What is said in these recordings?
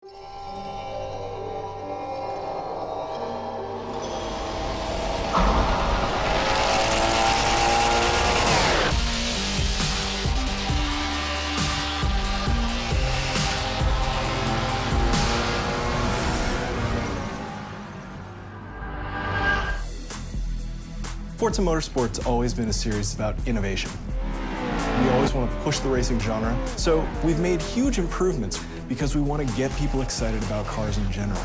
Forza Motorsport's always been a series about innovation. We always want to push the racing genre, so we've made huge improvements because we want to get people excited about cars in general.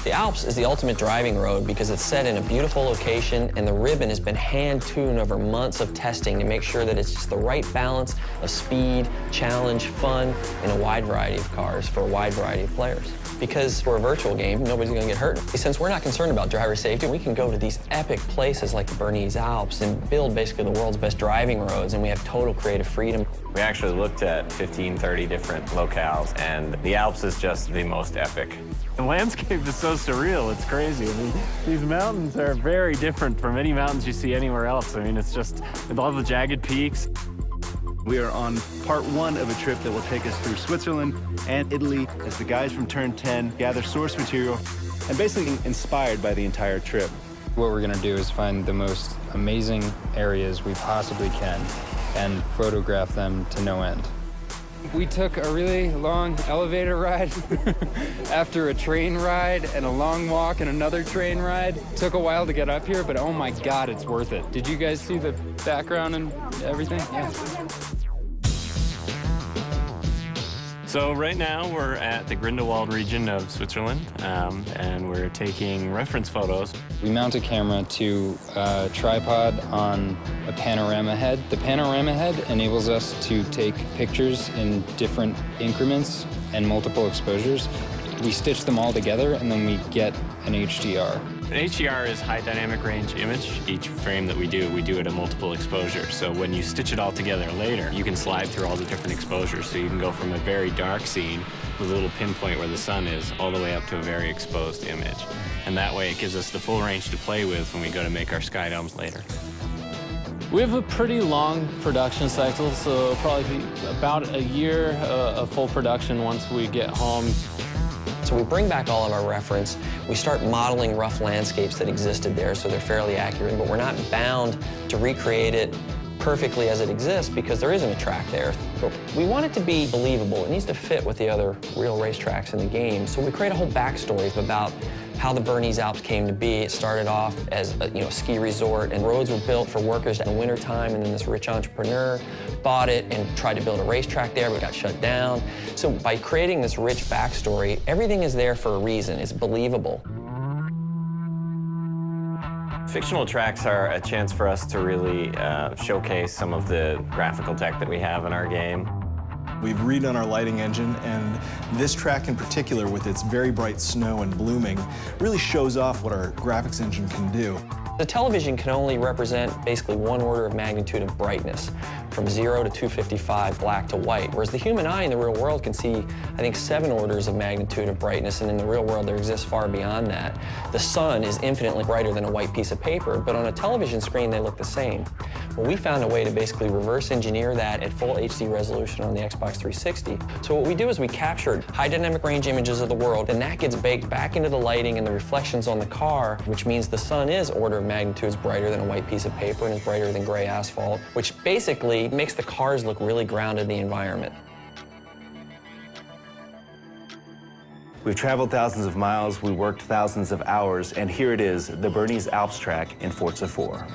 The Alps is the ultimate driving road because it's set in a beautiful location, and the ribbon has been hand-tuned over months of testing to make sure that it's just the right balance of speed, challenge, fun, in a wide variety of cars for a wide variety of players. Because we're a virtual game, nobody's going to get hurt. Since we're not concerned about driver safety, we can go to these epic places like the Bernese Alps and build basically the world's best driving roads, and we have total creative freedom. We actually looked at 15, 30 different locales, and the Alps is just the most epic. The landscape is so surreal, it's crazy. I mean, these mountains are very different from any mountains you see anywhere else. I mean, it's just, with all the jagged peaks. We are on part one of a trip that will take us through Switzerland and Italy as the guys from Turn 10 gather source material and basically inspired by the entire trip. What we're gonna do is find the most amazing areas we possibly can and photograph them to no end. We took a really long elevator ride after a train ride and a long walk and another train ride. Took a while to get up here, but oh my God, it's worth it. Did you guys see the background and everything? Yeah. So right now we're at the Grindelwald region of Switzerland, and we're taking reference photos. We mount a camera to a tripod on a panorama head. The panorama head enables us to take pictures in different increments and multiple exposures. We stitch them all together, and then we get an HDR. An HDR is high dynamic range image. Each frame that we do it at multiple exposures. So when you stitch it all together later, you can slide through all the different exposures. So you can go from a very dark scene with a little pinpoint where the sun is, all the way up to a very exposed image. And that way it gives us the full range to play with when we go to make our sky domes later. We have a pretty long production cycle, so probably about a year of full production once we get home. So we bring back all of our reference, we start modeling rough landscapes that existed there so they're fairly accurate, but we're not bound to recreate it perfectly as it exists because there isn't a track there. But we want it to be believable. It needs to fit with the other real racetracks in the game. So we create a whole backstory about how the Bernese Alps came to be. It started off as a ski resort, and roads were built for workers in the wintertime, and then this rich entrepreneur bought it and tried to build a racetrack there, but got shut down. So by creating this rich backstory, everything is there for a reason. It's believable. Fictional tracks are a chance for us to really showcase some of the graphical tech that we have in our game. We've redone our lighting engine, and this track in particular, with its very bright snow and blooming, really shows off what our graphics engine can do. The television can only represent basically one order of magnitude of brightness, from 0 to 255, black to white, whereas the human eye in the real world can see, I think, 7 orders of magnitude of brightness, and in the real world there exists far beyond that. The sun is infinitely brighter than a white piece of paper, but on a television screen they look the same. Well, we found a way to basically reverse engineer that at full HD resolution on the Xbox 360. So what we do is we captured high dynamic range images of the world, and that gets baked back into the lighting and the reflections on the car, which means the sun is order of magnitudes brighter than a white piece of paper and is brighter than gray asphalt, which basically makes the cars look really grounded in the environment. We've traveled thousands of miles, we worked thousands of hours, and here it is, the Bernese Alps track in Forza 4.